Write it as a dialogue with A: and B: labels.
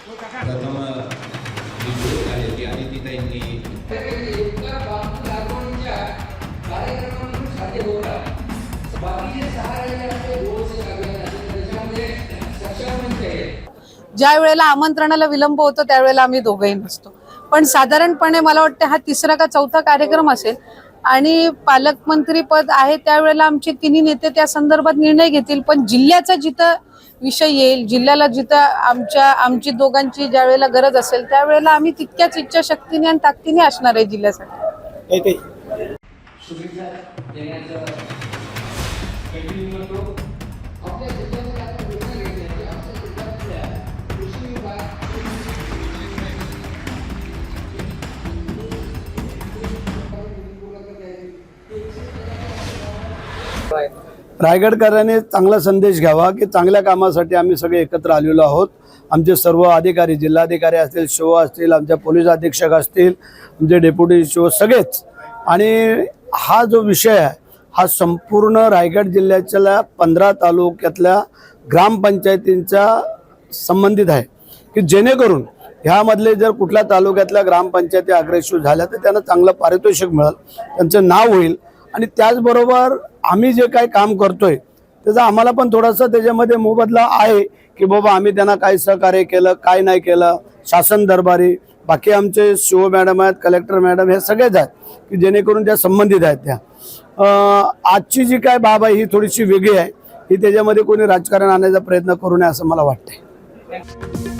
A: प्रथम जी आदितीताईंनी
B: ज्या वेळेला आमंत्रणाला विलंब होतो त्यावेळेला आम्ही दोघंही नसतो, पण साधारणपणे मला वाटतं हा तिसरा का चौथा कार्यक्रम असेल आणि पालकमंत्री पद आहे त्यावेळेला आमचे तिन्ही नेते त्या संदर्भात निर्णय घेतील। पण जिल्ह्याचा जिथं विषय येईल, जिल्ह्याला जिथं आमची दोघांची ज्या वेळेला गरज असेल त्यावेळेला आम्ही तितक्याच इच्छाशक्तीने आणि ताकदीने असणार आहे जिल्ह्यासाठी।
C: रायगडकरांनी चांगला संदेश घ्यावा की चांगल्या कामासाठी आम्ही सगळे एकत्र आलेलो आहोत। आमचे सर्व अधिकारी, जिल्हाधिकारी असतील, शिव असतील, आमच्या पोलीस अधीक्षक असतील, आमचे डेप्युटी शिव सगळेच। आणि हा जो विषय आहे हा संपूर्ण रायगड जिल्ह्याच्या 15 तालुक्यातल्या ग्रामपंचायतींचा संबंधित आहे की जेणेकरून ह्यामधले जर कुठल्या तालुक्यातल्या ग्रामपंचायती अग्रेसिव्ह झाल्या तर त्यांना चांगलं पारितोषिक मिळेल, त्यांचं नाव होईल। आणि त्याचबरोबर आम्ही जे काही काम करतोय त्याचा आम्हाला पण थोडासा त्याच्यामध्ये मोबदला आहे की बाबा आम्ही त्यांना काय सहकार्य केलं, काय नाही केलं, शासन दरबारी बाकी आमचे शिव मॅडम आहेत, कलेक्टर मॅडम, हे सगळेच आहेत की जेणेकरून त्या संबंधित आहेत। त्या आजची जी काय बाब आहे ही थोडीशी वेगळी आहे, ही त्याच्यामध्ये कोणी राजकारण आणण्याचा प्रयत्न करू नये असं मला वाटतंय।